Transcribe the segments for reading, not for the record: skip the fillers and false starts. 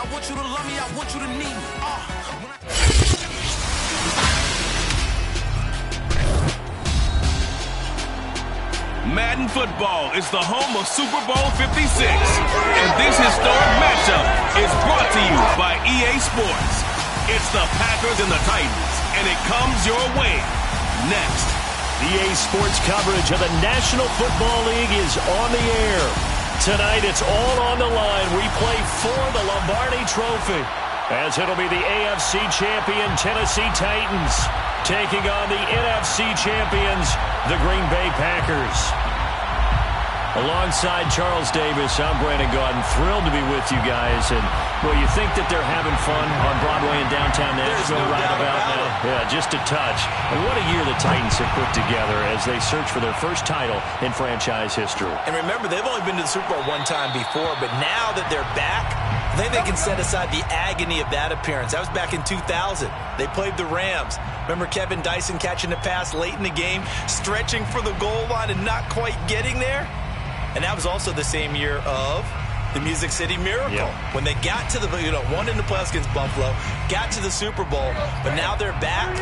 I want you to love me, I want you to need me. Madden football is the home of Super Bowl 56. And this historic matchup is brought to you by EA Sports. It's the Packers and the Titans, and it comes your way. Next. EA Sports coverage of the National Football League is on the air. Tonight, it's all on the line. We play for the Lombardi Trophy, as it'll be the AFC champion Tennessee Titans taking on the NFC champions, the Green Bay Packers. Alongside Charles Davis, I'm Brandon Gaudin. Thrilled to be with you guys. And, well, you think that they're having fun on Broadway in downtown Nashville right about now? Yeah, just a touch. And what a year the Titans have put together as they search for their first title in franchise history. And remember, they've only been to the Super Bowl one time before, but now that they're back, I think they can set aside the agony of that appearance. That was back in 2000. They played the Rams. Remember Kevin Dyson catching a pass late in the game, stretching for the goal line and not quite getting there? And that was also the same year of the Music City Miracle. Yep. When they got to the, won in the playoffs against Buffalo, got to the Super Bowl, but now they're back.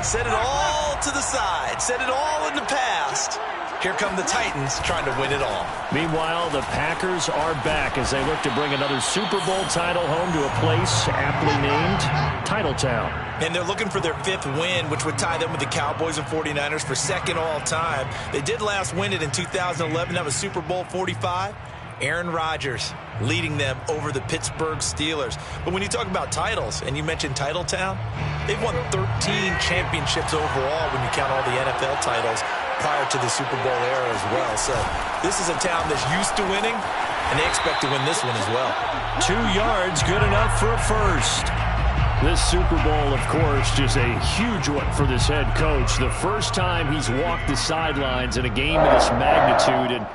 Set it all to the side. Set it all in the past. Here come the Titans trying to win it all. Meanwhile, the Packers are back as they look to bring another Super Bowl title home to a place aptly named Titletown. And they're looking for their 5th win, which would tie them with the Cowboys and 49ers for 2nd all-time. They did last win it in 2011. That was Super Bowl 45. Aaron Rodgers leading them over the Pittsburgh Steelers. But when you talk about titles, and you mentioned Titletown, they've won 13 championships overall when you count all the NFL titles prior to the Super Bowl era as well. So this is a town that's used to winning, and they expect to win this one as well. 2 yards, good enough for a first. This Super Bowl, of course, just a huge one for this head coach. The first time he's walked the sidelines in a game of this magnitude. And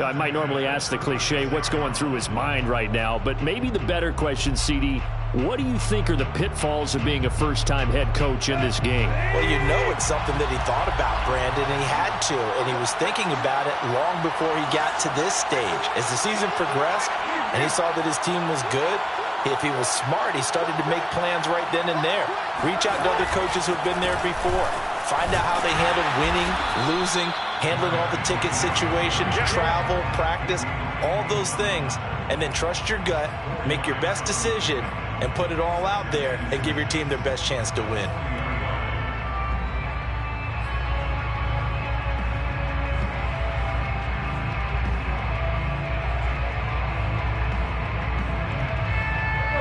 I might normally ask the cliche, what's going through his mind right now? But maybe the better question, CD, what do you think are the pitfalls of being a first-time head coach in this game? Well, you know it's something that he thought about, Brandon, and he had to. And he was thinking about it long before he got to this stage. As the season progressed and he saw that his team was good, if he was smart, he started to make plans right then and there. Reach out to other coaches who have been there before. Find out how they handled winning, losing, handling all the ticket situations, travel, practice, all those things. And then trust your gut, make your best decision, and put it all out there and give your team their best chance to win.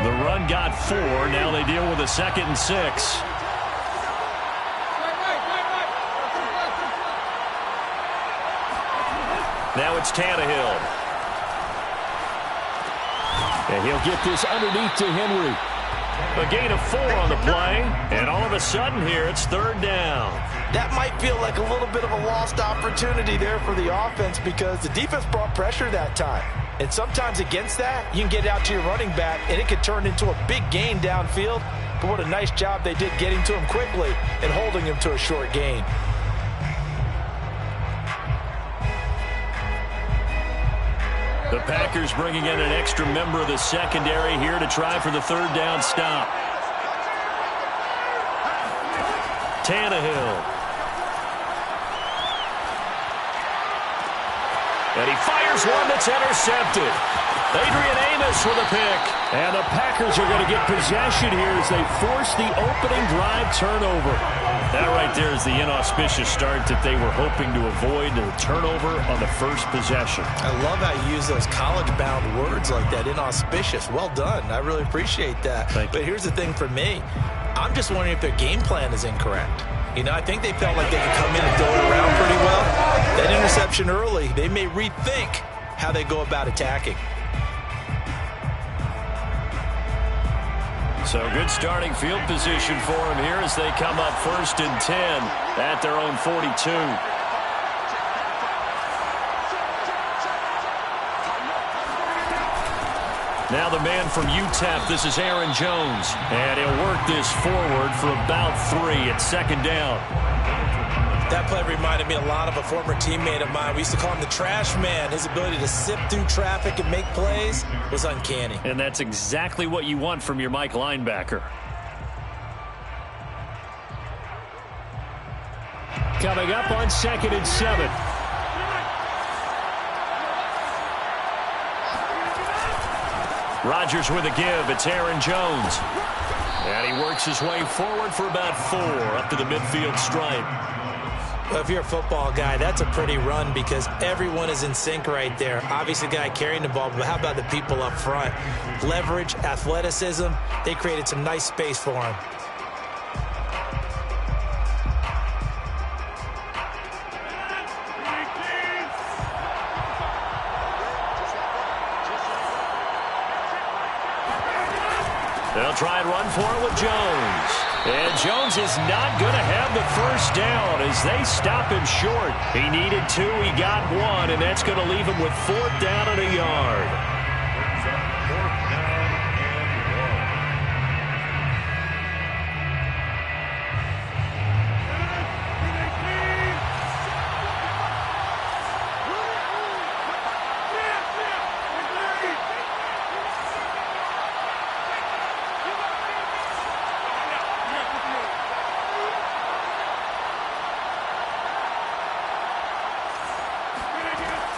The run got 4. Now they deal with a 2nd and 6. Now it's Tannehill. And he'll get this underneath to Henry. A gain of 4 on the play. And all of a sudden here, it's 3rd down. That might feel like a little bit of a lost opportunity there for the offense because the defense brought pressure that time. And sometimes against that, you can get out to your running back, and it could turn into a big gain downfield. But what a nice job they did getting to him quickly and holding him to a short gain. The Packers bringing in an extra member of the secondary here to try for the 3rd down stop. Tannehill. And he fires one that's intercepted. Adrian Amos with a pick. And the Packers are going to get possession here as they force the opening drive turnover. That right there is the inauspicious start that they were hoping to avoid, the turnover on the first possession. I love how you use those college-bound words like that, inauspicious. Well done. I really appreciate that. But here's the thing for me. I'm just wondering if their game plan is incorrect. I think they felt like they could come in and throw it around pretty well. That interception early, they may rethink how they go about attacking. So good starting field position for them here as they come up 1st and 10 at their own 42. Now the man from UTEP, this is Aaron Jones. And he'll work this forward for about 3 at second down. That play reminded me a lot of a former teammate of mine. We used to call him the trash man. His ability to sift through traffic and make plays was uncanny. And that's exactly what you want from your Mike linebacker. Coming up on 2nd and 7. Rodgers with a give. It's Aaron Jones. And he works his way forward for about 4 up to the midfield stripe. Well, if you're a football guy, that's a pretty run because everyone is in sync right there. Obviously, the guy carrying the ball, but how about the people up front? Leverage, athleticism, they created some nice space for him. They'll try and run for it with Jones. And Jones is not going to have the first down as they stop him short. He needed 2, he got 1, and that's going to leave him with 4th down and a yard.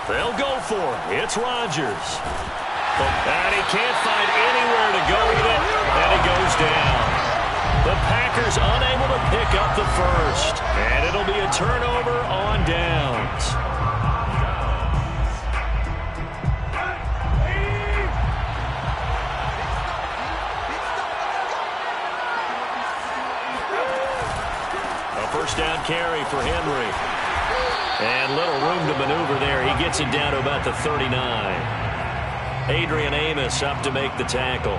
They'll go for it. It's Rodgers. And he can't find anywhere to go with it, and he goes down. The Packers unable to pick up the first, and it'll be a turnover on downs. A first down carry for Henry. And little room to maneuver there. He gets it down to about the 39. Adrian Amos up to make the tackle.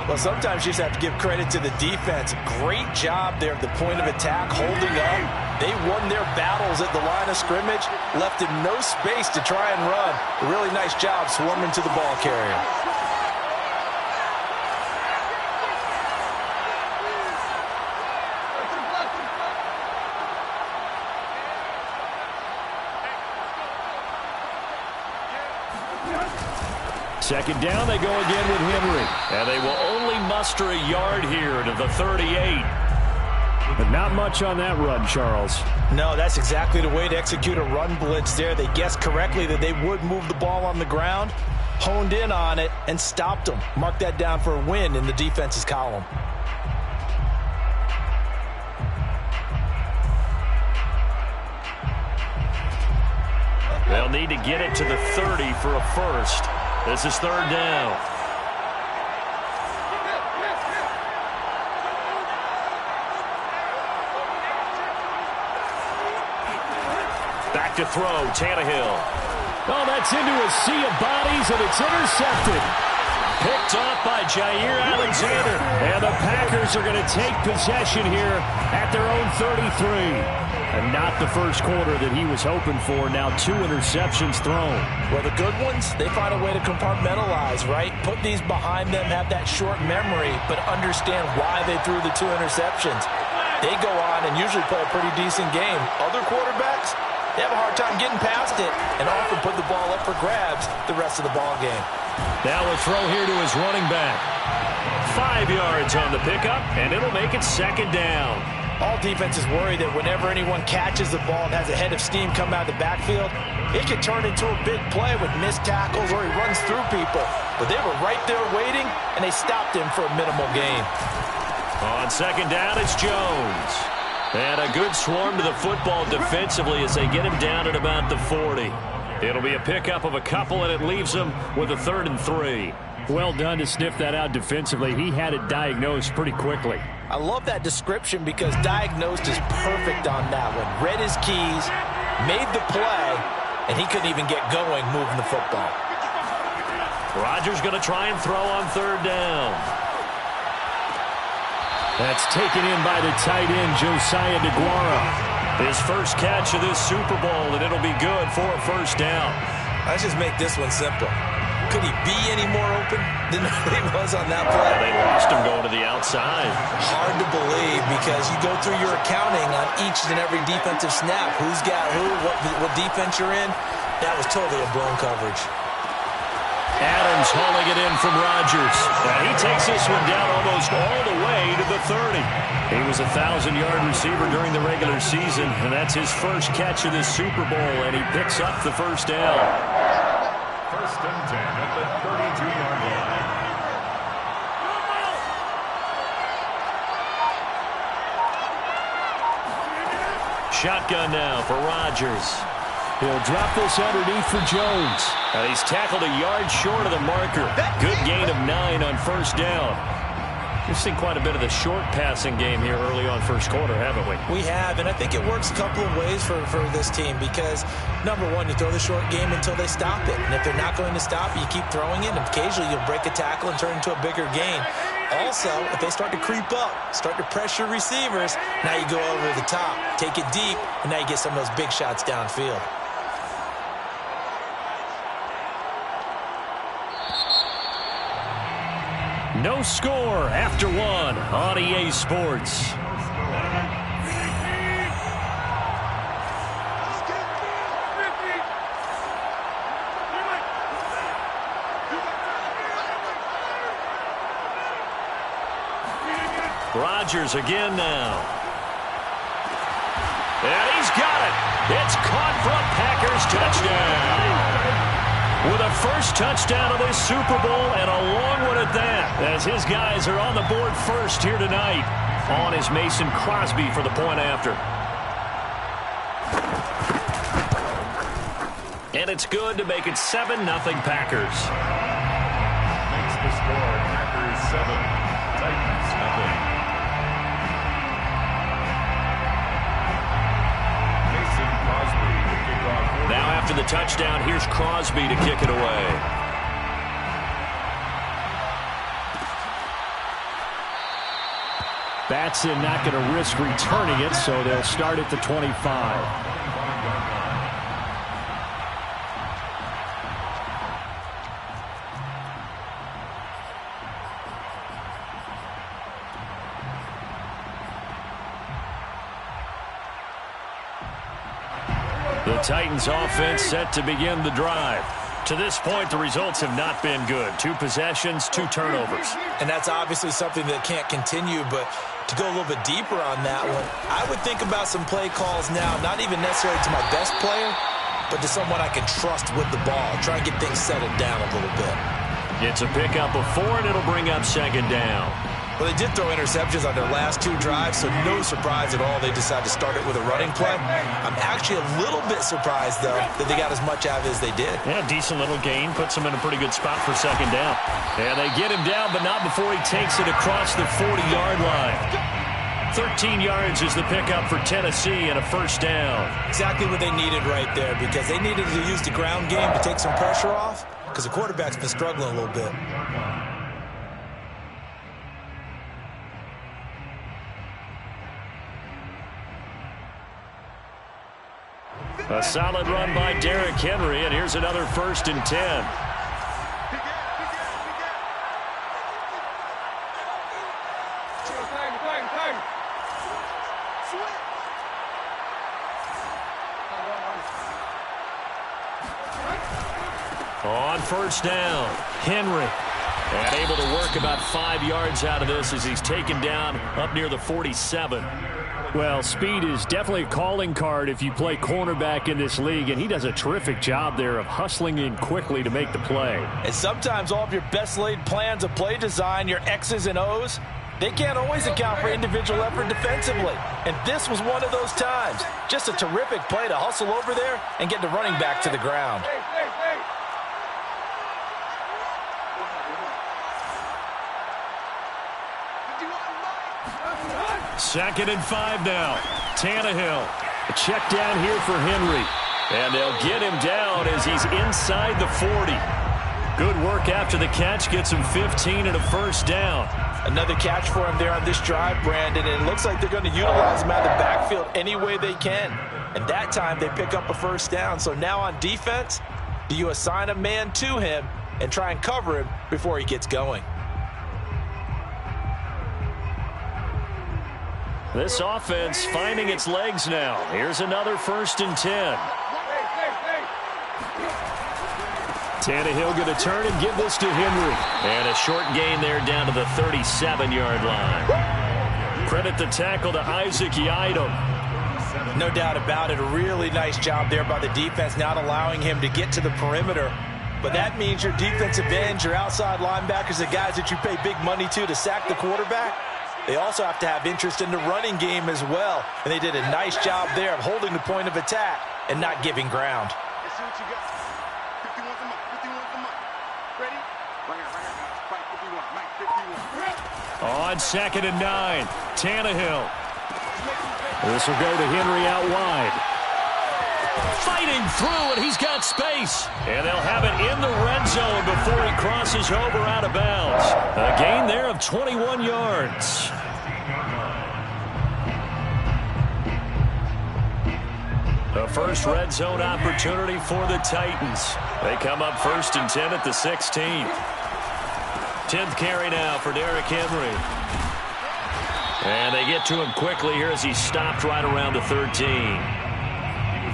Well, sometimes you just have to give credit to the defense. Great job there at the point of attack, holding up. They won their battles at the line of scrimmage, left him no space to try and run. A really nice job swarming to the ball carrier. Second down, they go again with Henry. And they will only muster a yard here to the 38. But not much on that run, Charles. No, that's exactly the way to execute a run blitz there. They guessed correctly that they would move the ball on the ground, honed in on it, and stopped them. Mark that down for a win in the defense's column. They'll need to get it to the 30 for a first. This is 3rd down. Back to throw, Tannehill. Oh, that's into a sea of bodies, and it's intercepted. Picked off by Jair Alexander. And the Packers are going to take possession here at their own 33. And not the first quarter that he was hoping for. Now 2 interceptions thrown. Well, the good ones, they find a way to compartmentalize, right? Put these behind them, have that short memory, but understand why they threw the 2 interceptions. They go on and usually play a pretty decent game. Other quarterbacks, they have a hard time getting past it and often put the ball up for grabs the rest of the ball game. Now a throw here to his running back. 5 yards on the pickup, and it'll make it 2nd down. All defenses worry that whenever anyone catches the ball and has a head of steam come out of the backfield, it could turn into a big play with missed tackles or he runs through people. But they were right there waiting, and they stopped him for a minimal gain. On 2nd down, it's Jones. And a good swarm to the football defensively as they get him down at about the 40. It'll be a pickup of a couple, and it leaves them with a 3rd and 3. Well done to sniff that out defensively. He had it diagnosed pretty quickly. I love that description because diagnosed is perfect on that one. Read his keys, made the play, and he couldn't even get going moving the football. Rodgers going to try and throw on 3rd down. That's taken in by the tight end, Josiah DeGuara. His first catch of this Super Bowl, and it'll be good for a 1st down. Let's just make this one simple. Could he be any more open than he was on that play? They lost him going to the outside. Hard to believe because you go through your accounting on each and every defensive snap. Who's got who, what defense you're in. That was totally a blown coverage. Adams hauling it in from Rodgers. He takes this one down almost all the way to the 30. He was a 1,000-yard receiver during the regular season, and that's his first catch of this Super Bowl, and he picks up the first down. First and 10 at the 32-yard line. Shotgun now for Rodgers. He'll drop this underneath for Jones. He's tackled a yard short of the marker. Good gain of 9 on first down. We've seen quite a bit of the short passing game here early on first quarter, haven't we? We have, and I think it works a couple of ways for this team because, number one, you throw the short game until they stop it. And if they're not going to stop it, you keep throwing it, and occasionally you'll break a tackle and turn it into a bigger gain. Also, if they start to creep up, start to pressure receivers, now you go over the top, take it deep, and now you get some of those big shots downfield. No score after one on EA Sports. Rodgers again now. And he's got it. It's caught for a Packers touchdown. With a first touchdown of this Super Bowl and a long one at that, as his guys are on the board first here tonight. On is Mason Crosby for the point after. And it's good to make it 7-0 Packers. Makes the score Packers 7, Titans nothing. Mason Crosby to kick off. Now after the touchdown, here's Crosby to kick it away. Batson not going to risk returning it, so they'll start at the 25. The Titans offense set to begin the drive. To this point, the results have not been good. 2 possessions, 2 turnovers. And that's obviously something that can't continue, but to go a little bit deeper on that one, I would think about some play calls now, not even necessarily to my best player, but to someone I can trust with the ball. Try and get things settled down a little bit. It's a pickup of 4, and it'll bring up second down. Well, they did throw interceptions on their last 2 drives, so no surprise at all they decided to start it with a running play. I'm actually a little bit surprised, though, that they got as much out of it as they did. Yeah, decent little gain. Puts them in a pretty good spot for second down. And they get him down, but not before he takes it across the 40-yard line. 13 yards is the pickup for Tennessee and a first down. Exactly what they needed right there, because they needed to use the ground game to take some pressure off, because the quarterback's been struggling a little bit. A solid run by Derrick Henry, and here's another 1st and 10. On first down, Henry. And able to work about 5 yards out of this as he's taken down up near the 47. Well, speed is definitely a calling card if you play cornerback in this league, and he does a terrific job there of hustling in quickly to make the play. And sometimes all of your best laid plans of play design, your X's and O's, they can't always account for individual effort defensively. And this was one of those times. Just a terrific play to hustle over there and get the running back to the ground. Second and 5 now. Tannehill. A check down here for Henry. And they'll get him down as he's inside the 40. Good work after the catch. Gets him 15 and a first down. Another catch for him there on this drive, Brandon. And it looks like they're going to utilize him out of the backfield any way they can. And that time they pick up a first down. So now on defense, do you assign a man to him and try and cover him before he gets going. This offense finding its legs now. Here's another 1st and 10. Tannehill going to turn and give this to Henry. And a short gain there down to the 37-yard line. Credit the tackle to Isaac Yiadom. No doubt about it. A really nice job there by the defense, not allowing him to get to the perimeter. But that means your defensive ends, your outside linebackers, the guys that you pay big money to sack the quarterback, they also have to have interest in the running game as well. And they did a nice job there of holding the point of attack and not giving ground. On 2nd and 9, Tannehill. This will go to Henry out wide. Fighting through, and he's got space. And they'll have it in the red zone before he crosses over out of bounds. A gain there of 21 yards. The first red zone opportunity for the Titans. They come up 1st and 10 at the 16th. 10th carry now for Derrick Henry. And they get to him quickly here as he stopped right around the 13.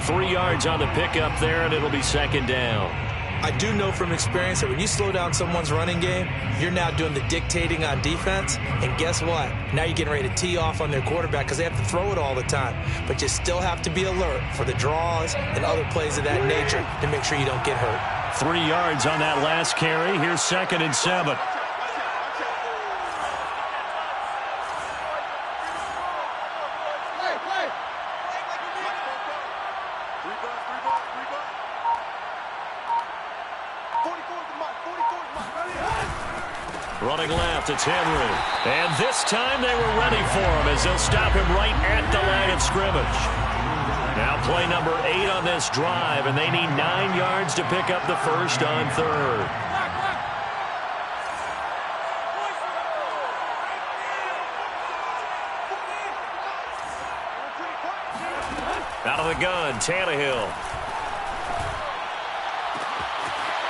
3 yards on the pickup there, and it'll be 2nd down. I do know from experience that when you slow down someone's running game, you're now doing the dictating on defense. And guess what? Now you're getting ready to tee off on their quarterback because they have to throw it all the time. But you still have to be alert for the draws and other plays of that nature to make sure you don't get hurt. 3 yards on that last carry. Here's 2nd and 7. Running left, it's Henry. And this time they were ready for him as they'll stop him right at the line of scrimmage. Now play number 8 on this drive, and they need 9 yards to pick up the first on 3rd. Out of the gun, Tannehill.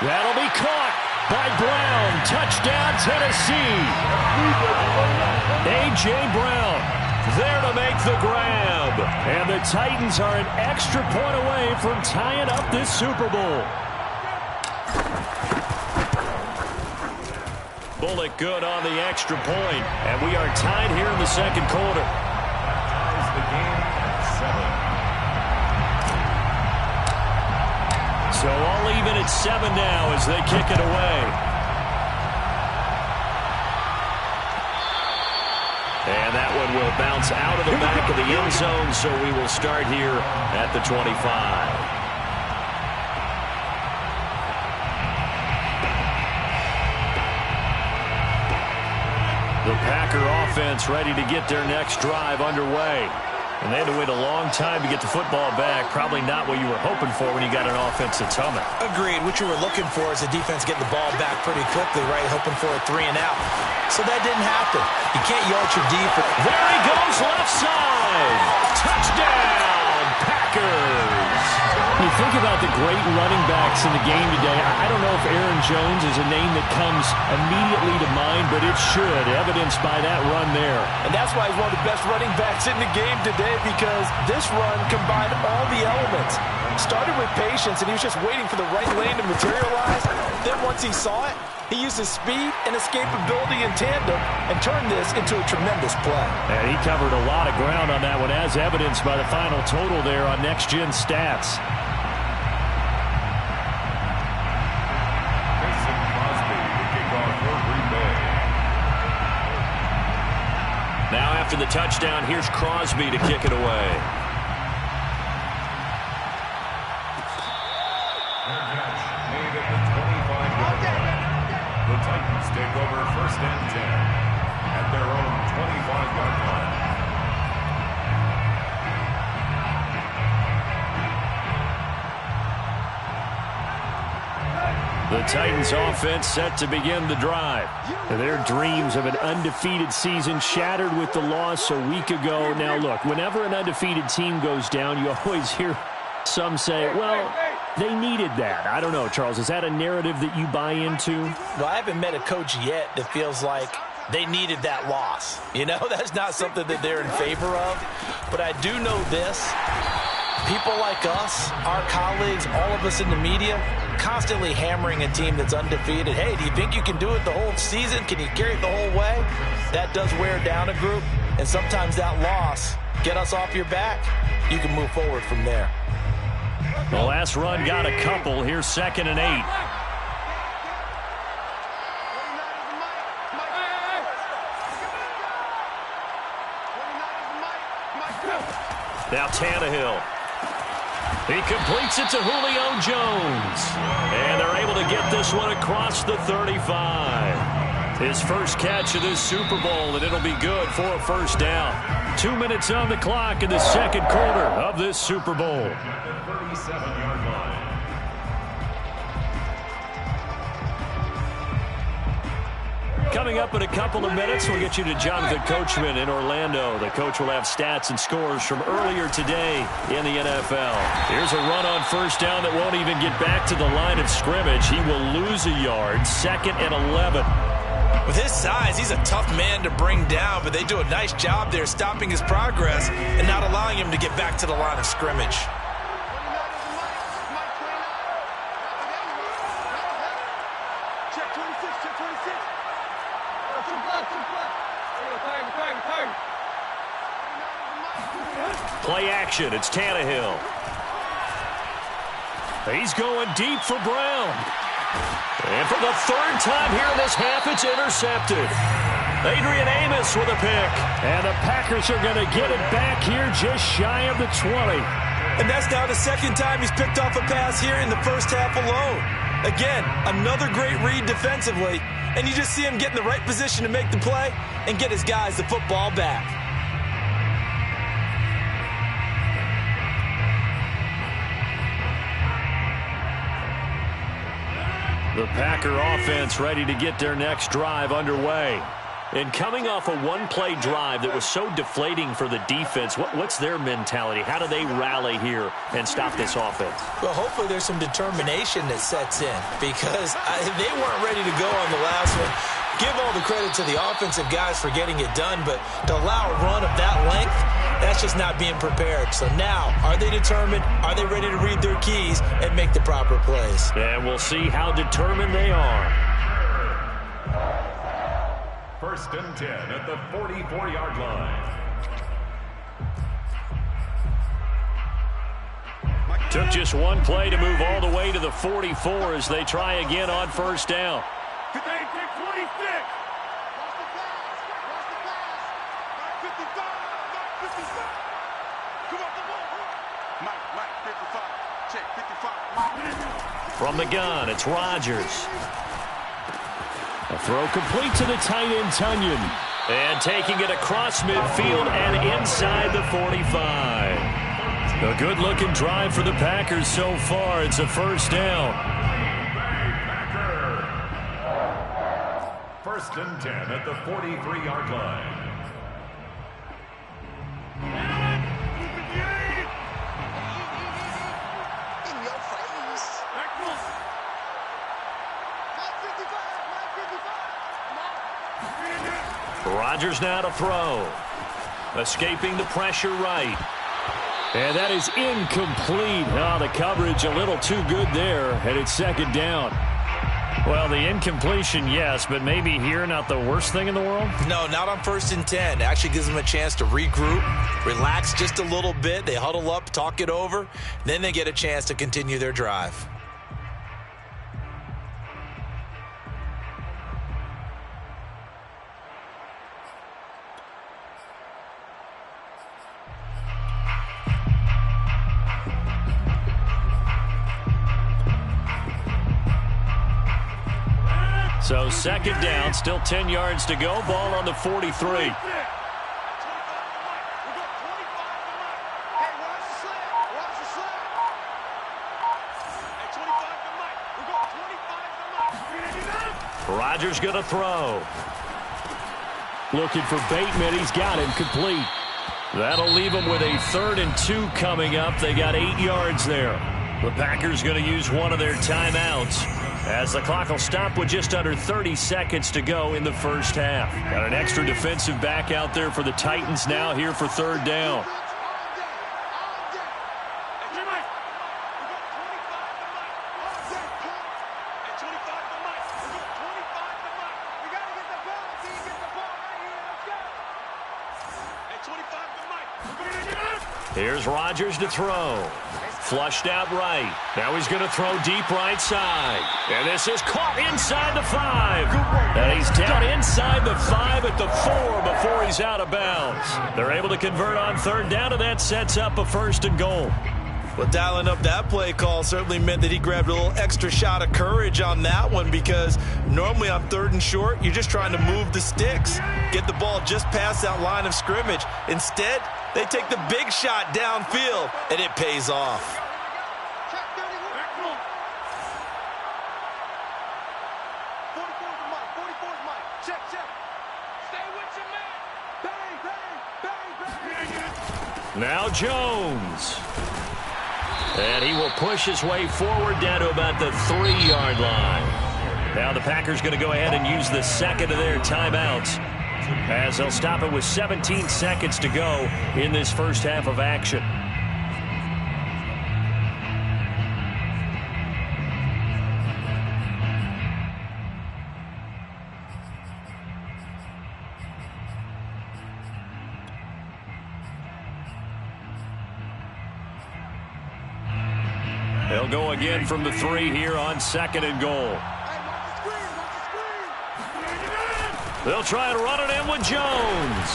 That'll be caught by Brown. Touchdown, Tennessee. A.J. Brown there to make the grab. And the Titans are an extra point away from tying up this Super Bowl. Bullock good on the extra point. And we are tied here in the 2nd quarter. Ties the game at 7. So all even at 7 now as they kick it away. And that one will bounce out of the back of the end zone, so we will start here at the 25. The Packer offense ready to get their next drive underway. And they had to wait a long time to get the football back. Probably not what you were hoping for when you got an offense that's humming. Agreed. What you were looking for is the defense getting the ball back pretty quickly, right? Hoping for a 3 and out. So that didn't happen. You can't yell at your defense. There he goes, left side. Touchdown, Packers. When you think about the great running backs in the game today, I don't know if Aaron Jones is a name that comes immediately to mind, but it should, evidenced by that run there. And that's why he's one of the best running backs in the game today, because this run combined all the elements. Started with patience, and he was just waiting for the right lane to materialize. Then once he saw it, he used his speed and escapability in tandem and turned this into a tremendous play. And he covered a lot of ground on that one, as evidenced by the final total there on Next Gen Stats. Now after the touchdown, here's Crosby to kick it away. Made at the 25-yard line. The Titans take over 1st and 10 at their own 25-yard line. The Titans offense set to begin the drive. Their dreams of an undefeated season shattered with the loss a week ago. Now look, whenever an undefeated team goes down, you always hear some say, well, they needed that. I don't know, Charles. Is that a narrative that you buy into? Well, I haven't met a coach yet that feels like they needed that loss. You know, that's not something that they're in favor of. But I do know this. People like us, our colleagues, all of us in the media, constantly hammering a team that's undefeated. Hey, do you think you can do it the whole season? Can you carry it the whole way? That does wear down a group. And sometimes that loss, get us off your back, you can move forward from there. The last run got a couple. Here's 2nd and 8. Now Tannehill. He completes it to Julio Jones. And they're able to get this one across the 35. His first catch of this Super Bowl, and it'll be good for a first down. 2 minutes on the clock in the second quarter of this Super Bowl. 37-yard line. Coming up in a couple of minutes, we'll get you to Jonathan Coachman in Orlando. The coach will have stats and scores from earlier today in the NFL. Here's a run on first down that won't even get back to the line of scrimmage. He will lose a yard. 2nd and 11. With his size, he's a tough man to bring down, but they do a nice job there stopping his progress and not allowing him to get back to the line of scrimmage. Play action. It's Tannehill. He's going deep for Brown. And for the 3rd time here in this half, it's intercepted. Adrian Amos with a pick. And the Packers are going to get it back here just shy of the 20. And that's now the 2nd time he's picked off a pass here in the first half alone. Again, another great read defensively. And you just see him get in the right position to make the play and get his guys the football back. The Packer offense ready to get their next drive underway. And coming off a one-play drive that was so deflating for the defense, what's their mentality? How do they rally here and stop this offense? Well, hopefully there's some determination that sets in because they weren't ready to go on the last one. Give all the credit to the offensive guys for getting it done, but to allow a run of that length, that's just not being prepared. So now, are they determined? Are they ready to read their keys and make the proper plays? And we'll see how determined they are. 1st and 10 at the 44-yard line. Took just one play to move all the way to the 44 as they try again on first down. From the gun, it's Rodgers. A throw complete to the tight end, Tunyon. And taking it across midfield and inside the 45. A good-looking drive for the Packers so far. It's a first down. 1st and 10 at the 43-yard line. Rodgers now to throw. Escaping the pressure right. And that is incomplete. Oh, the coverage a little too good there, and it's 2nd down. Well, the incompletion, yes, but maybe here not the worst thing in the world? No, not on 1st and 10. It actually gives them a chance to regroup, relax just a little bit. They huddle up, talk it over, then they get a chance to continue their drive. So 2nd down, still 10 yards to go. Ball on the 43. Rodgers going to throw. Looking for Bateman. He's got him complete. That'll leave him with a 3rd and 2 coming up. They got 8 yards there. The Packers going to use one of their timeouts as the clock will stop with just under 30 seconds to go in the first half. Got an extra defensive back out there for the Titans now here for third down. Here's Rodgers to throw. Flushed out right. Now he's going to throw deep right side. And this is caught inside the 5. And he's down inside the 5 at the 4 before he's out of bounds. They're able to convert on third down, and that sets up a 1st and goal. Well, dialing up that play call certainly meant that he grabbed a little extra shot of courage on that one, because normally on 3rd and short, you're just trying to move the sticks, get the ball just past that line of scrimmage. Instead, they take the big shot downfield, and it pays off. Now Jones. And he will push his way forward down to about the 3-yard line. Now the Packers going to go ahead and use the second of their timeouts, as they'll stop it with 17 seconds to go in this first half of action. They'll go again from the 3 here on 2nd and goal. They'll try and run it in with Jones.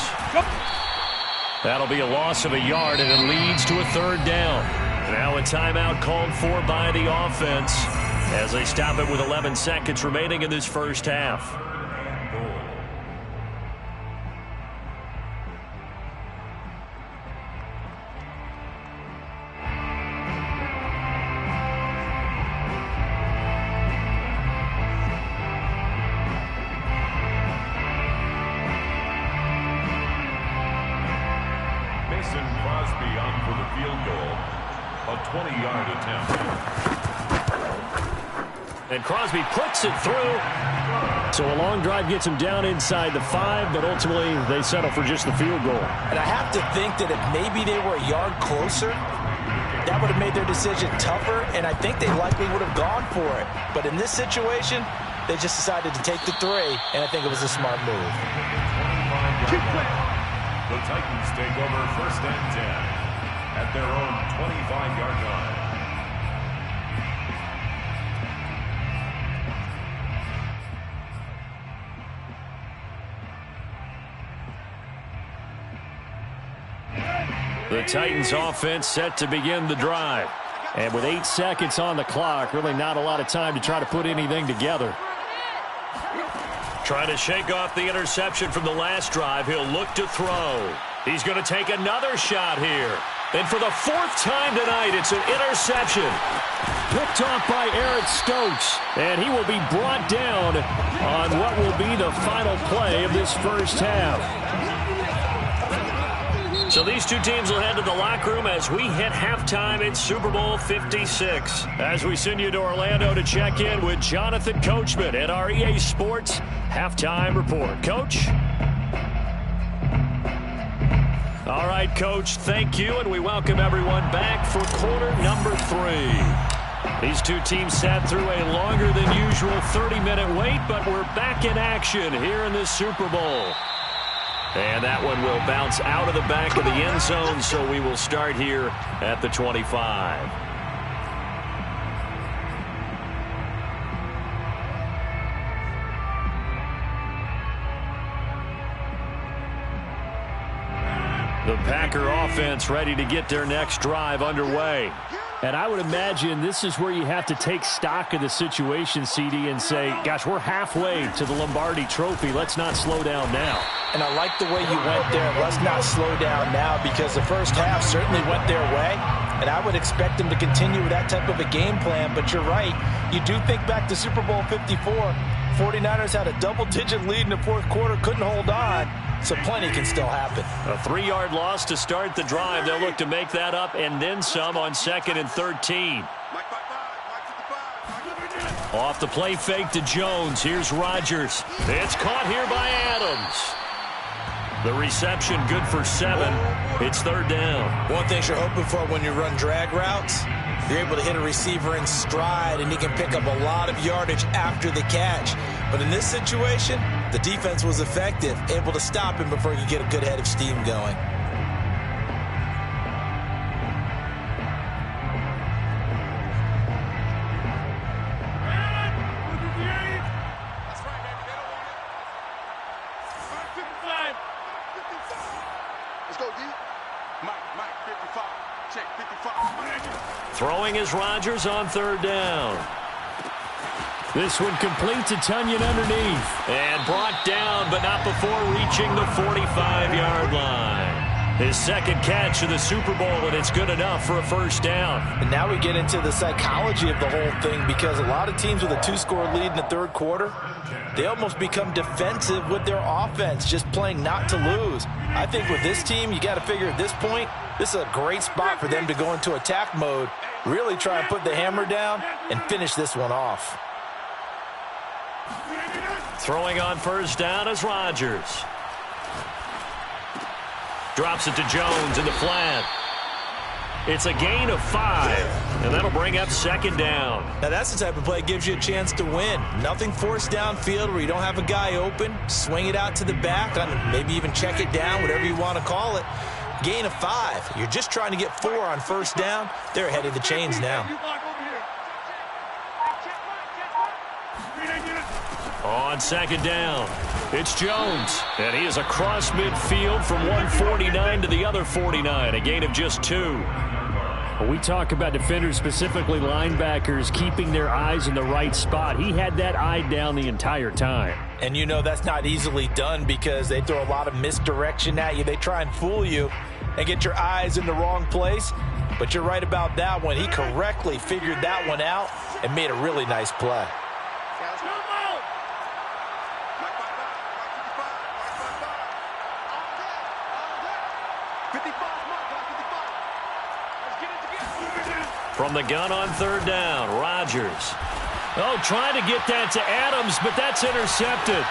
That'll be a loss of a yard, and it leads to a 3rd down. Now a timeout called for by the offense as they stop it with 11 seconds remaining in this first half. And Crosby puts it through. So a long drive gets him down inside the 5, but ultimately they settle for just the field goal. And I have to think that if maybe they were a yard closer, that would have made their decision tougher, and I think they likely would have gone for it. But in this situation, they just decided to take the 3, and I think it was a smart move. The Titans take over 1st and 10 at their own 25-yard line. The Titans offense set to begin the drive. And with 8 seconds on the clock, really not a lot of time to try to put anything together. Trying to shake off the interception from the last drive. He'll look to throw. He's going to take another shot here. And for the 4th time tonight, it's an interception. Picked off by Eric Stokes. And he will be brought down on what will be the final play of this first half. So these two teams will head to the locker room as we hit halftime in Super Bowl 56. As we send you to Orlando to check in with Jonathan Coachman at our EA Sports Halftime Report. Coach? All right, Coach, thank you, and we welcome everyone back for quarter number 3. These two teams sat through a longer than usual 30-minute wait, but we're back in action here in this Super Bowl. And that one will bounce out of the back of the end zone, so we will start here at the 25. The Packer offense ready to get their next drive underway. And I would imagine this is where you have to take stock of the situation, CD, and say, gosh, we're halfway to the Lombardi Trophy. Let's not slow down now. And I like the way you went there. Let's not slow down now, because the first half certainly went their way. And I would expect them to continue with that type of a game plan. But you're right. You do think back to Super Bowl 54. 49ers had a double-digit lead in the 4th quarter, couldn't hold on. So plenty can still happen. A 3-yard loss to start the drive. They'll look to make that up and then some on 2nd and 13. Off the play fake to Jones. Here's Rodgers. It's caught here by Adams. The reception good for 7. It's third down. One thing you're hoping for when you run drag routes, you're able to hit a receiver in stride, and he can pick up a lot of yardage after the catch. But in this situation, the defense was effective, able to stop him before he could get a good head of steam going. Throwing is Rodgers on third down. This one complete to Tunyon underneath. And brought down, but not before reaching the 45-yard line. His second catch of the Super Bowl, and it's good enough for a first down. And now we get into the psychology of the whole thing, because a lot of teams with a 2-score lead in the third quarter, they almost become defensive with their offense, just playing not to lose. I think with this team, you got to figure at this point, this is a great spot for them to go into attack mode, really try and put the hammer down and finish this one off. Throwing on first down is Rodgers. Drops it to Jones in the flat. It's a gain of 5, and that'll bring up second down. Now that's the type of play that gives you a chance to win. Nothing forced downfield where you don't have a guy open. Swing it out to the back, maybe even check it down, whatever you want to call it. Gain of 5. You're just trying to get 4 on first down. They're ahead of the chains now. On second down, it's Jones. And he is across midfield from 149 to the other 49, a gain of just 2. When we talk about defenders, specifically linebackers, keeping their eyes in the right spot, he had that eye down the entire time. And you know that's not easily done because they throw a lot of misdirection at you. They try and fool you and get your eyes in the wrong place. But you're right about that one. He correctly figured that one out and made a really nice play. From the gun on third down, Rodgers. Oh, trying to get that to Adams, but that's intercepted.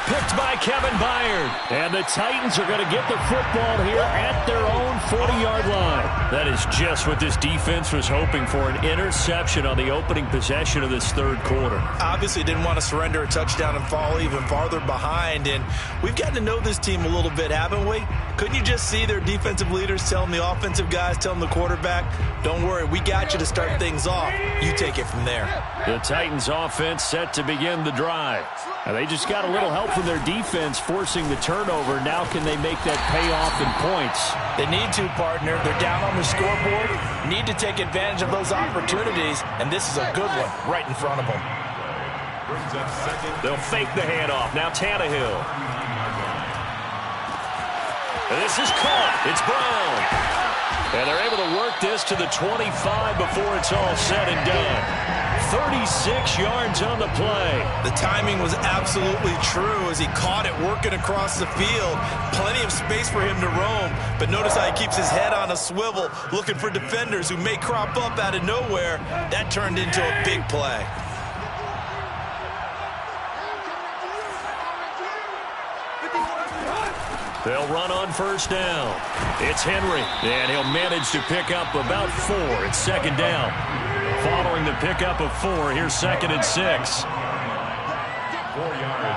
Picked by Kevin Byard. And the Titans are going to get the football here at their own 40-yard line. That is just what this defense was hoping for, an interception on the opening possession of this third quarter. Obviously didn't want to surrender a touchdown and fall even farther behind. And we've gotten to know this team a little bit, haven't we? Couldn't you just see their defensive leaders telling the offensive guys, telling the quarterback, don't worry, we got you to start things off. You take it from there. The Titans offense set to begin the drive. Now they just got a little help from their defense forcing the turnover. Now can they make that pay off in points? They need to, partner. They're down on the scoreboard. Need to take advantage of those opportunities, and this is a good one right in front of them. They'll fake the handoff. Now Tannehill. And this is caught. It's Brown. And they're able to work this to the 25 before it's all said and done. 36 yards on the play. The timing was absolutely true as he caught it working across the field. Plenty of space for him to roam, but notice how he keeps his head on a swivel looking for defenders who may crop up out of nowhere. That turned into a big play. They'll run on first down. It's Henry, and he'll manage to pick up about 4. It's second down. Following the pickup of 4, here's second and 6. 4 yards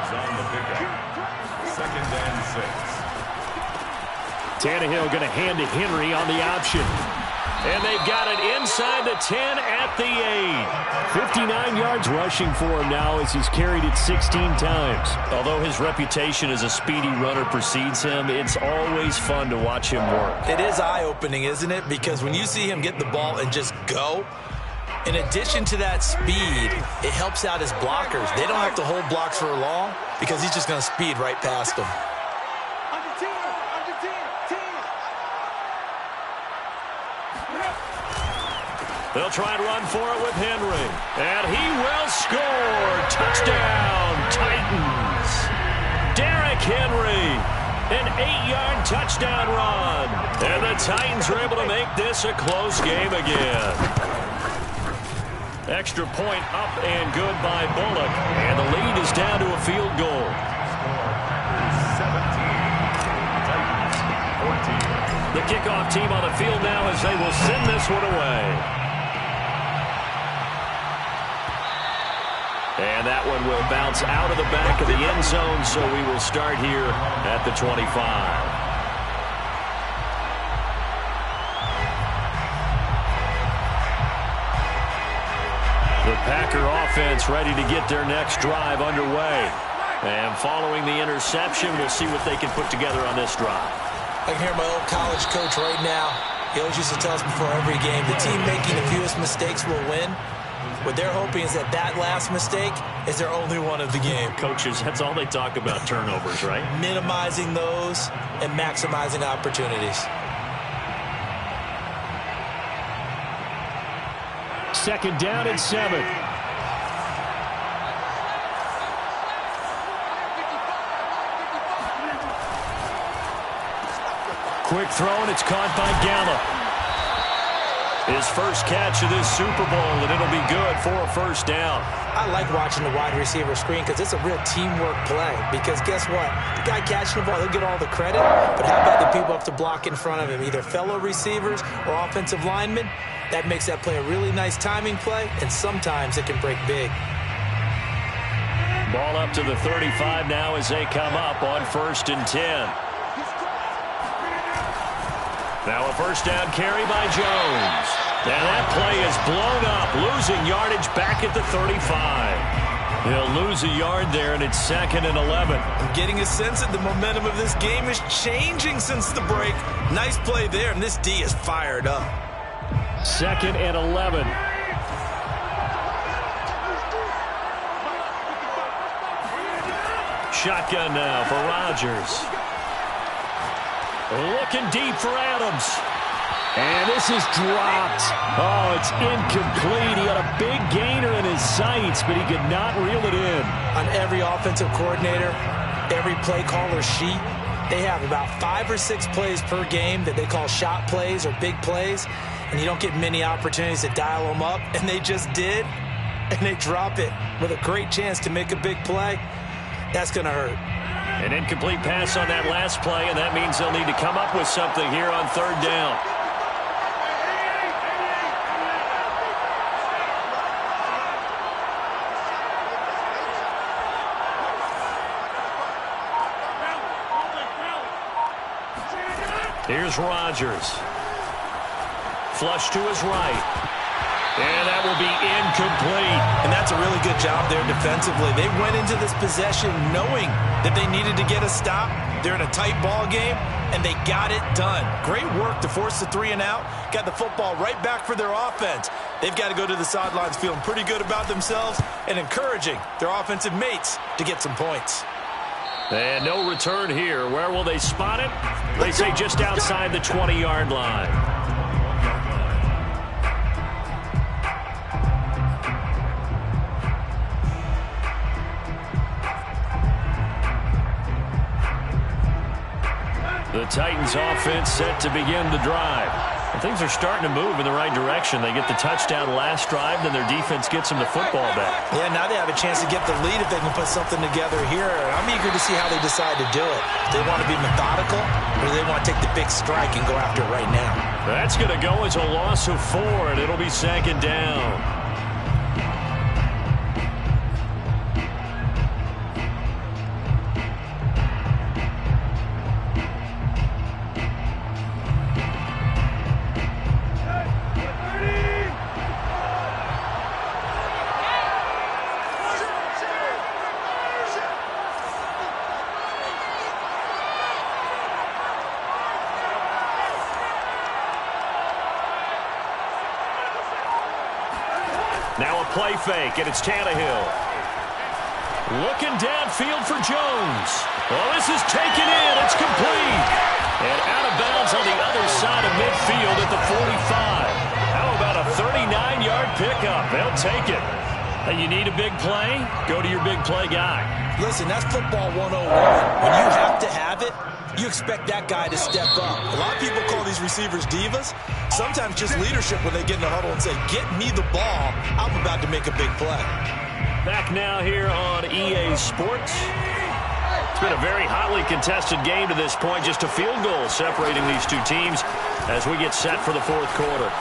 on the pickup. Second and 6. Tannehill going to hand to Henry on the option. And they've got it inside the 10 at the 8. 59 yards rushing for him now as he's carried it 16 times. Although his reputation as a speedy runner precedes him, it's always fun to watch him work. It is eye-opening, isn't it? Because when you see him get the ball and just go, in addition to that speed, it helps out his blockers. They don't have to hold blocks for long because he's just going to speed right past them. They'll try and run for it with Henry. And he will score. Touchdown, Titans. Derrick Henry, an 8-yard touchdown run. And the Titans are able to make this a close game again. Extra point up and good by Bullock. And the lead is down to a field goal. The kickoff team on the field now as they will send this one away. And that one will bounce out of the back of the end zone, so we will start here at the 25. The Packer offense ready to get their next drive underway. And following the interception, we'll see what they can put together on this drive. I can hear my old college coach right now. He always used to tell us before every game, the team making the fewest mistakes will win. What they're hoping is that that last mistake is their only one of the game. Coaches, that's all they talk about, turnovers, right? Minimizing those and maximizing opportunities. Second down and 7. Quick throw, and it's caught by Gallup. His first catch of this Super Bowl, and it'll be good for a first down. I like watching the wide receiver screen because it's a real teamwork play. Because guess what? The guy catching the ball, he'll get all the credit. But how about the people up to block in front of him, either fellow receivers or offensive linemen? That makes that play a really nice timing play, and sometimes it can break big. Ball up to the 35 now as they come up on 1st and 10. Now a first down carry by Jones. And that play is blown up, losing yardage back at the 35. He'll lose a yard there, and it's 2nd and 11. I'm getting a sense that the momentum of this game is changing since the break. Nice play there, and this D is fired up. 2nd and 11. Shotgun now for Rodgers. Looking deep for Adams. And this is dropped. Oh, it's incomplete. He had a big gainer in his sights, but he could not reel it in. On every offensive coordinator, every play caller sheet, they have about 5 or 6 plays per game that they call shot plays or big plays, and you don't get many opportunities to dial them up, and they just did, and they drop it with a great chance to make a big play. That's going to hurt. An incomplete pass on that last play, and that means they'll need to come up with something here on 3rd down. Here's Rodgers. Flush to his right. And that will be incomplete. And that's a really good job there defensively. They went into this possession knowing that they needed to get a stop. They're in a tight ball game, and they got it done. Great work to force the 3 and out. Got the football right back for their offense. They've got to go to the sidelines feeling pretty good about themselves and encouraging their offensive mates to get some points. And no return here. Where will they spot it? They say just outside the 20-yard line. The Titans offense set to begin the drive. And things are starting to move in the right direction. They get the touchdown last drive, then their defense gets them the football back. Yeah, now they have a chance to get the lead if they can put something together here. I'm eager to see how they decide to do it. Do they want to be methodical, or do they want to take the big strike and go after it right now? That's going to go as a loss of 4, and it'll be 2nd down. Now a play fake, and it's Tannehill. Looking downfield for Jones. Well, this is taken in. It's complete. And out of bounds on the other side of midfield at the 45. How about a 39-yard pickup? They'll take it. And you need a big play? Go to your big play guy. Listen, that's football 101. When you have to have it, you expect that guy to step up. A lot of people call these receivers divas. Sometimes just leadership when they get in the huddle and say, get me the ball. I'm about to make a big play. Back now here on EA Sports. It's been a very hotly contested game to this point. Just a field goal separating these two teams as we get set for the fourth quarter.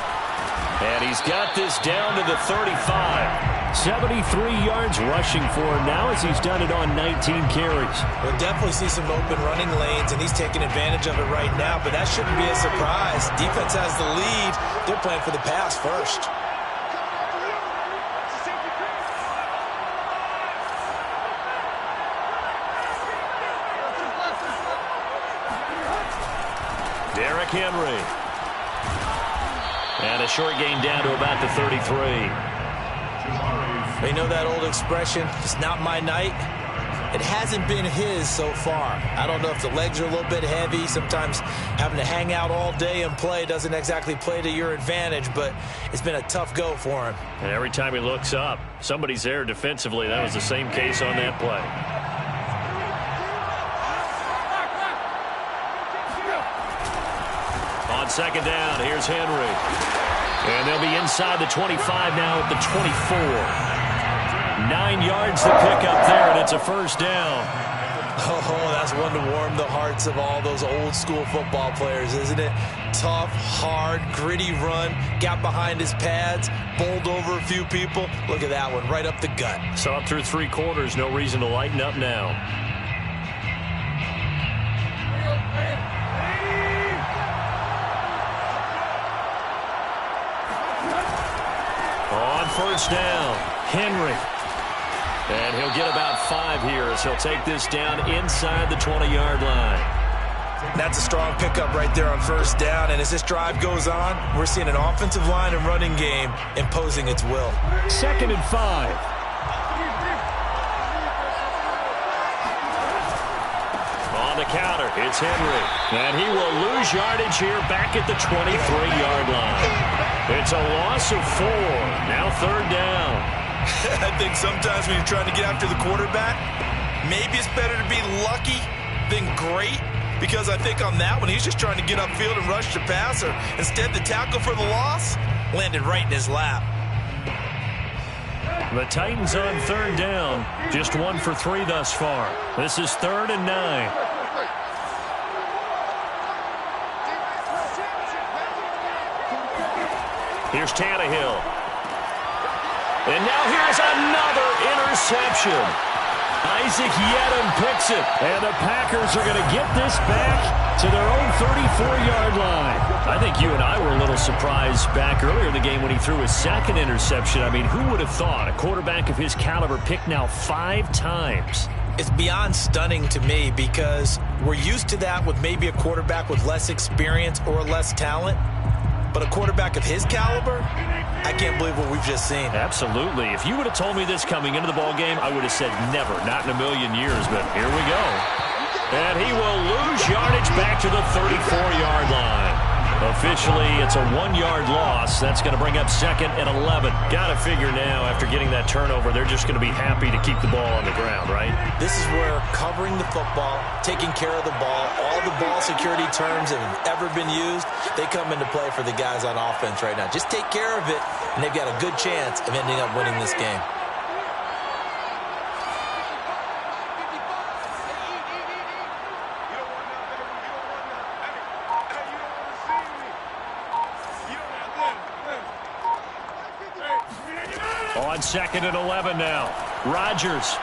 And he's got this down to the 35. 73 yards rushing for him now as he's done it on 19 carries. We'll definitely see some open running lanes, and he's taking advantage of it right now, but that shouldn't be a surprise. Defense has the lead. They're playing for the pass first. Derrick Henry. And a short gain down to about the 33. They know that old expression, it's not my night. It hasn't been his so far. I don't know if the legs are a little bit heavy. Sometimes having to hang out all day and play doesn't exactly play to your advantage, but it's been a tough go for him. And every time he looks up, somebody's there defensively. That was the same case on that play. On second down, here's Henry. And they'll be inside the 25 now at the 24. 9 yards to pick up there, and it's a first down. Oh, that's one to warm the hearts of all those old school football players, isn't it? Tough, hard, gritty run, got behind his pads, bowled over a few people. Look at that one, right up the gut. Saw it through 3 quarters, no reason to lighten up now. On first down, Henry. And he'll get about 5 here as he'll take this down inside the 20-yard line. That's a strong pickup right there on first down. And as this drive goes on, we're seeing an offensive line and running game imposing its will. 2nd and 5. On the counter, it's Henry. And he will lose yardage here back at the 23-yard line. It's a loss of 4. Now 3rd down. I think sometimes when you're trying to get after the quarterback, maybe it's better to be lucky than great, because I think on that one, he's just trying to get upfield and rush the passer. Instead, the tackle for the loss landed right in his lap. The Titans on 3rd down, just 1 for 3 thus far. This is 3rd and 9. Here's Tannehill. And now here's another interception. Isaac Yedem picks it. And the Packers are going to get this back to their own 34-yard line. I think you and I were a little surprised back earlier in the game when he threw his 2nd interception. I mean, who would have thought a quarterback of his caliber picked now 5 times? It's beyond stunning to me, because we're used to that with maybe a quarterback with less experience or less talent. But a quarterback of his caliber, I can't believe what we've just seen. Absolutely. If you would have told me this coming into the ballgame, I would have said never, not in a million years, but here we go. And he will lose yardage back to the 34-yard line. Officially, it's a 1-yard loss. That's going to bring up 2nd and 11. Got to figure now, after getting that turnover, they're just going to be happy to keep the ball on the ground, right? This is where covering the football, taking care of the ball, all the ball security terms that have ever been used, they come into play for the guys on offense right now. Just take care of it, and they've got a good chance of ending up winning this game. On 2nd and 11 now. Rodgers.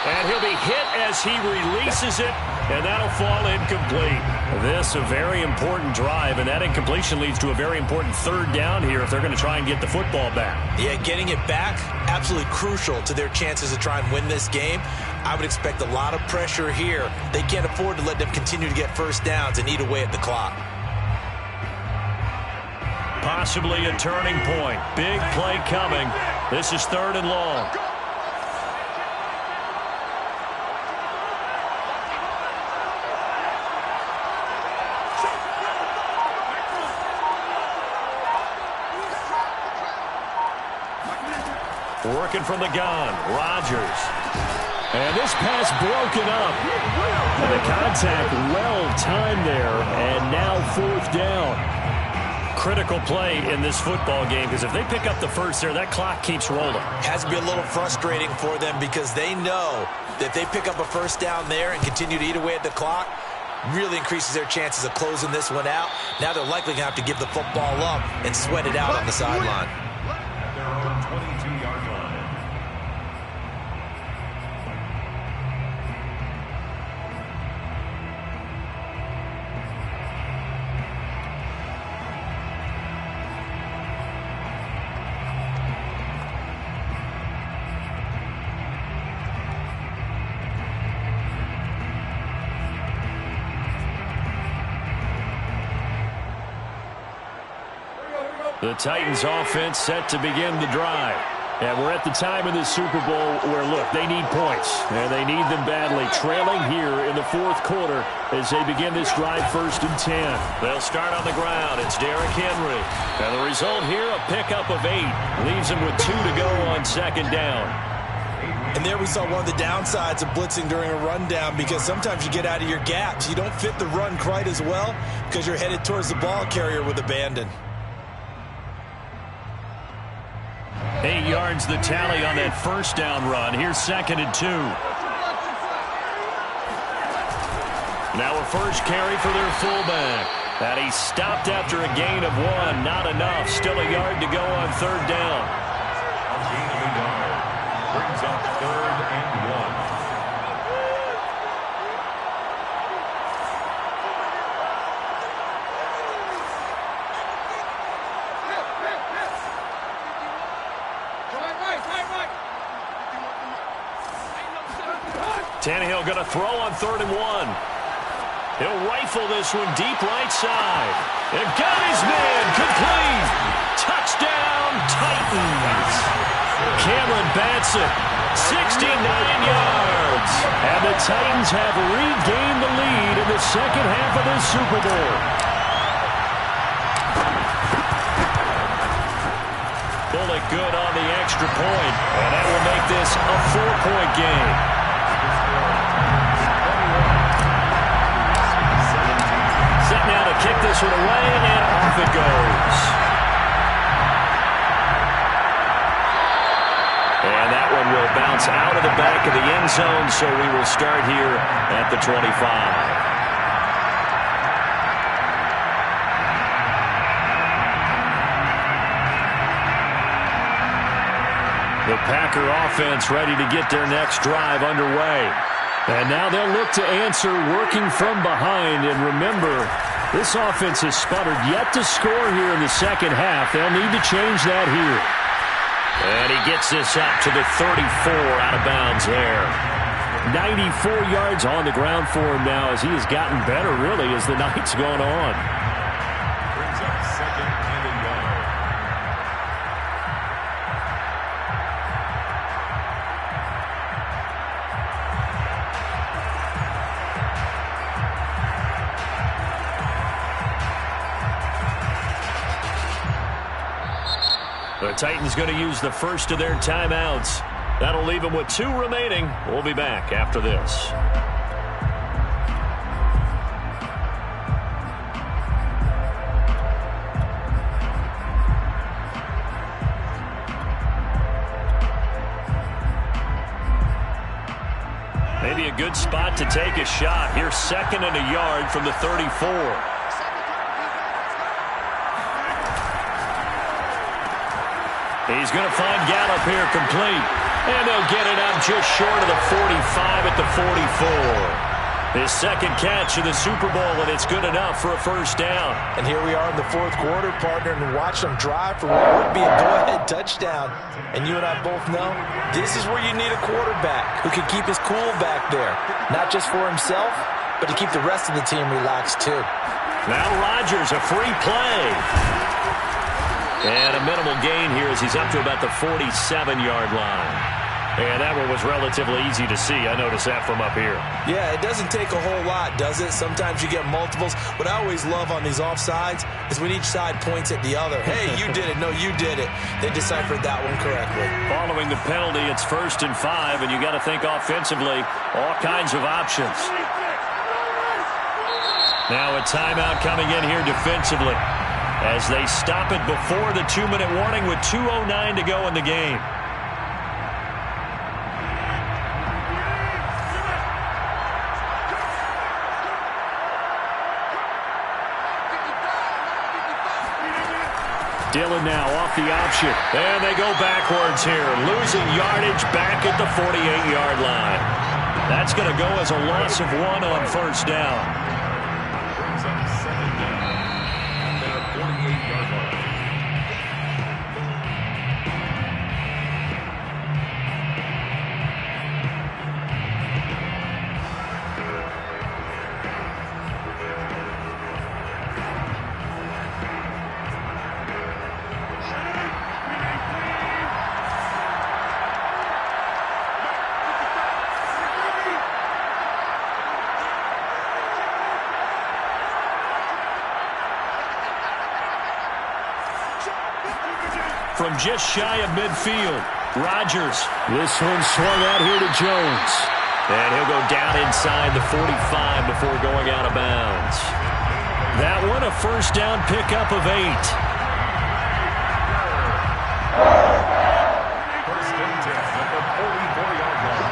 And he'll be hit as he releases it, and that'll fall incomplete. This a very important drive, and that incompletion leads to a very important 3rd down here if they're going to try and get the football back. Yeah, getting it back, absolutely crucial to their chances to try and win this game. I would expect a lot of pressure here. They can't afford to let them continue to get first downs and eat away at the clock. Possibly a turning point. Big play coming. This is 3rd and long. Working from the gun. Rodgers. And this pass broken up. And the contact well-timed there. And now 4th down. Critical play in this football game, because if they pick up the first there, that clock keeps rolling. Has to be a little frustrating for them because they know that if they pick up a first down there and continue to eat away at the clock, really increases their chances of closing this one out. Now they're likely going to have to give the football up and sweat it out on the sideline. At their own 22-yard line. The Titans offense set to begin the drive. And we're at the time in the Super Bowl where, look, they need points. And they need them badly. Trailing here in the 4th quarter as they begin this drive 1st and 10. They'll start on the ground. It's Derrick Henry. And the result here, a pickup of 8. Leaves them with 2 to go on 2nd down. And there we saw one of the downsides of blitzing during a rundown, because sometimes you get out of your gaps. You don't fit the run quite as well because you're headed towards the ball carrier with abandon. 8 yards the tally on that 1st down run. Here's 2nd and 2. Now a first carry for their fullback. And he stopped after a gain of 1. Not enough. Still a yard to go on 3rd down. A gain of a yard brings up 3rd and 1. Tannehill going to throw on 3rd and 1. He'll rifle this one deep right side. And got his man complete. Touchdown, Titans. Cameron Batson, 69 yards. And the Titans have regained the lead in the 2nd half of this Super Bowl. Bullock good on the extra point. And that will make this a 4-point game. Now to kick this one away, and off it goes. And that one will bounce out of the back of the end zone, so we will start here at the 25. The Packer offense ready to get their next drive underway. And now they'll look to answer working from behind. And remember, this offense has sputtered yet to score here in the 2nd half. They'll need to change that here. And he gets this up to the 34 out of bounds there. 94 yards on the ground for him now as he has gotten better, really, as the night's gone on. Brings up 2nd and a yard. The Titans going to use the first of their timeouts. That'll leave them with 2 remaining. We'll be back after this. Maybe a good spot to take a shot. Here's 2nd and a yard from the 34. He's going to find Gallup here complete. And they'll get it up just short of the 45 at the 44. His 2nd catch of the Super Bowl, and it's good enough for a first down. And here we are in the 4th quarter, partner, and watch them drive for what would be a go-ahead touchdown. And you and I both know this is where you need a quarterback who can keep his cool back there. Not just for himself, but to keep the rest of the team relaxed too. Now Rodgers, a free play. And a minimal gain here as he's up to about the 47-yard line. And that one was relatively easy to see. I noticed that from up here. Yeah, it doesn't take a whole lot, does it? Sometimes you get multiples. What I always love on these offsides is when each side points at the other. Hey, you did it. No, you did it. They deciphered that one correctly. Following the penalty, it's 1st and 5, and you got to think offensively, all kinds of options. Now a timeout coming in here defensively as they stop it before the 2-minute warning with 2:09 to go in the game. Dillon now off the option. And they go backwards here. Losing yardage back at the 48-yard line. That's going to go as a loss of 1 on 1st down. Brings up 2nd down at their 48-yard line. From just shy of midfield, Rodgers. This one swung out here to Jones. And he'll go down inside the 45 before going out of bounds. That one a 1st down pickup of 8. 1st and 10 at the 44-yard line.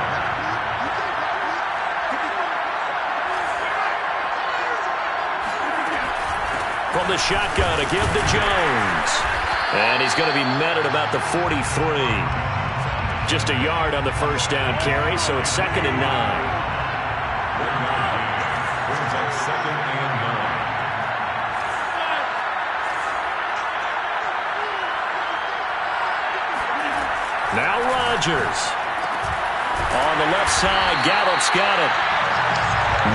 From the shotgun, a give to Jones. And he's going to be met at about the 43. Just a yard on the 1st down carry, so it's 2nd and 9. Brings up 2nd and 9. Now Rodgers. On the left side, Gallup's got it.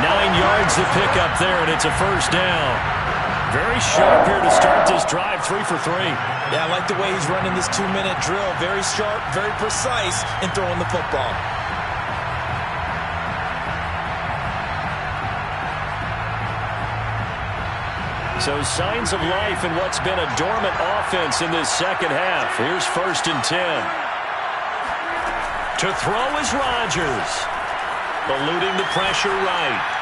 9 yards to pick up there, and it's a 1st down. Very sharp here to start this drive, 3 for 3. Yeah, I like the way he's running this 2-minute drill. Very sharp, very precise in throwing the football. So signs of life in what's been a dormant offense in this 2nd half. Here's 1st and 10. To throw is Rodgers. Eluding the pressure right.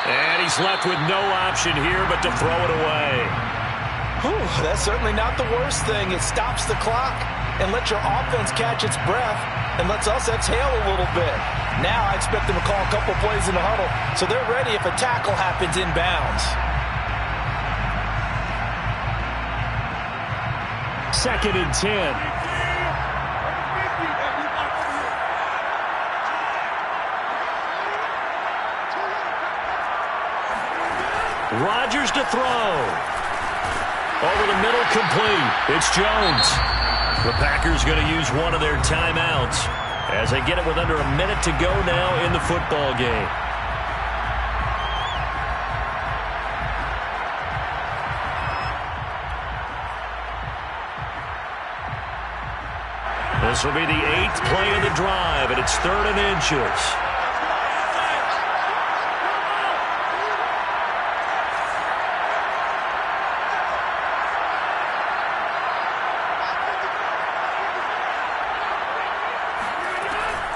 And he's left with no option here but to throw it away. Whew, that's certainly not the worst thing. It stops the clock and lets your offense catch its breath and lets us exhale a little bit. Now I expect them to call a couple plays in the huddle so they're ready if a tackle happens inbounds. 2nd and 10. Rodgers to throw. Over the middle, complete. It's Jones. The Packers going to use one of their timeouts as they get it with under a minute to go now in the football game. This will be the 8th play of the drive, and it's 3rd and inches.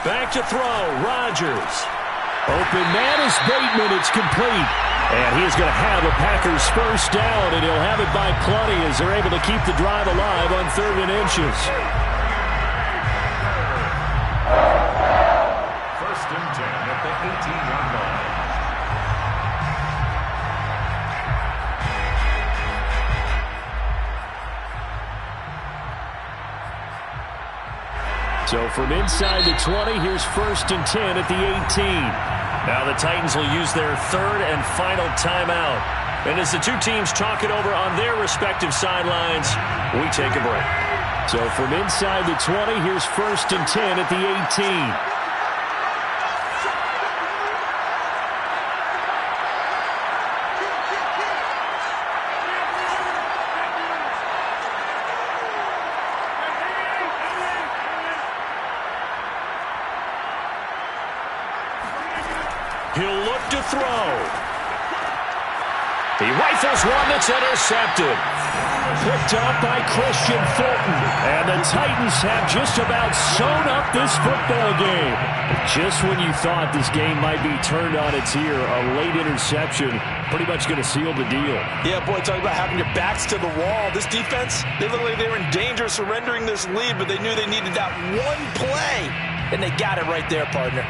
Back to throw, Rodgers. Open man is Bateman, it's complete. And he is going to have a Packers 1st down, and he'll have it by plenty as they're able to keep the drive alive on 3rd and inches. 1st and 10 at the 18-yard line. So from inside the 20, here's 1st and 10 at the 18. Now the Titans will use their 3rd and final timeout. And as the two teams talk it over on their respective sidelines, we take a break. So from inside the 20, here's 1st and 10 at the 18. He'll look to throw. He rifles one that's intercepted. Picked up by Christian Fulton. And the Titans have just about sewn up this football game. Just when you thought this game might be turned on its ear, a late interception pretty much going to seal the deal. Yeah, boy, talk about having your backs to the wall. This defense, they look like they were in danger of surrendering this lead, but they knew they needed that one play, and they got it right there, partner.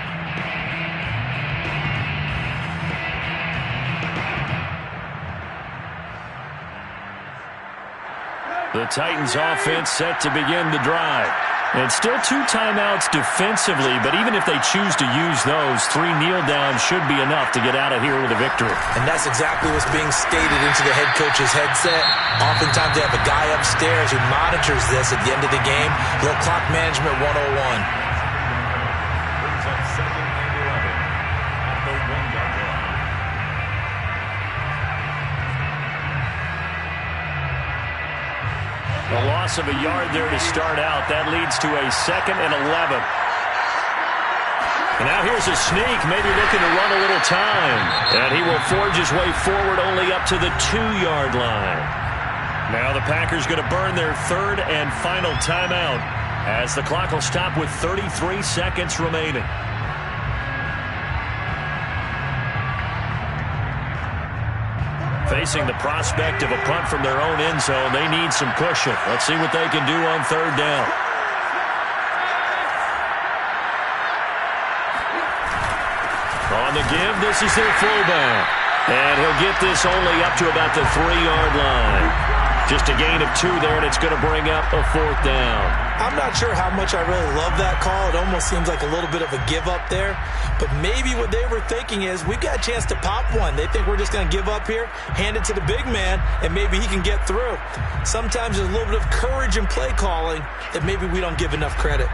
The Titans offense set to begin the drive. And still 2 timeouts defensively, but even if they choose to use those, 3 kneel downs should be enough to get out of here with a victory. And that's exactly what's being stated into the head coach's headset. Oftentimes they have a guy upstairs who monitors this at the end of the game. Little clock management 101. Brings up 2nd and 11 at the 1-yard line. A loss of a yard there to start out. That leads to a 2nd and 11. And now here's a sneak, maybe looking to run a little time. And he will forge his way forward only up to the 2-yard line. Now the Packers going to burn their 3rd and final timeout as the clock will stop with 33 seconds remaining. Facing the prospect of a punt from their own end zone, they need some cushion. Let's see what they can do on 3rd down. On the give, this is their fullback. And he'll get this only up to about the 3-yard line. Just a gain of 2 there, and it's going to bring up a 4th down. I'm not sure how much I really love that call. It almost seems like a little bit of a give up there. But maybe what they were thinking is, we've got a chance to pop one. They think we're just going to give up here, hand it to the big man, and maybe he can get through. Sometimes there's a little bit of courage in play calling that maybe we don't give enough credit.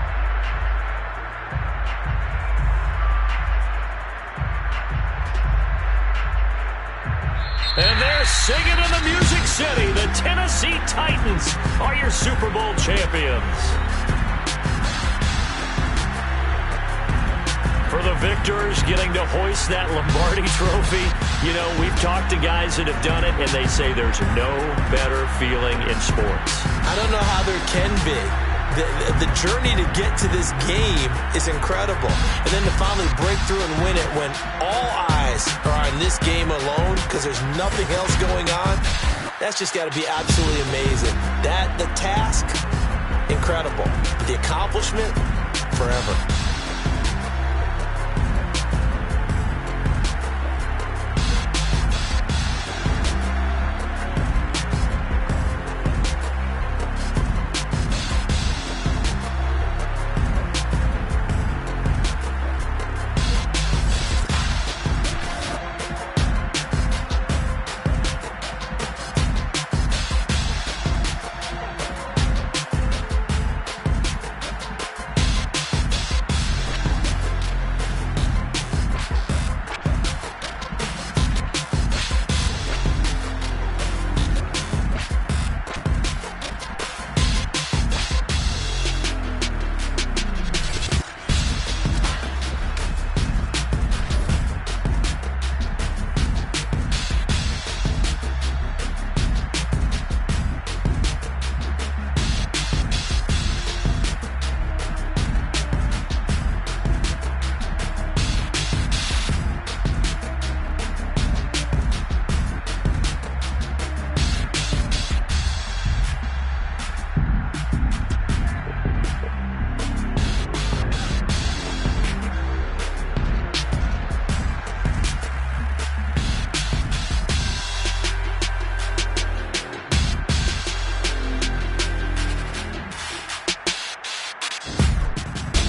And they're singing in the Music City. The Tennessee Titans are your Super Bowl champions. For the victors, getting to hoist that Lombardi trophy. You know, we've talked to guys that have done it, and they say there's no better feeling in sports. I don't know how there can be. The journey to get to this game is incredible. And then to finally break through and win it when all eyes are on this game alone because there's nothing else going on, that's just got to be absolutely amazing. The task, incredible. The accomplishment, forever.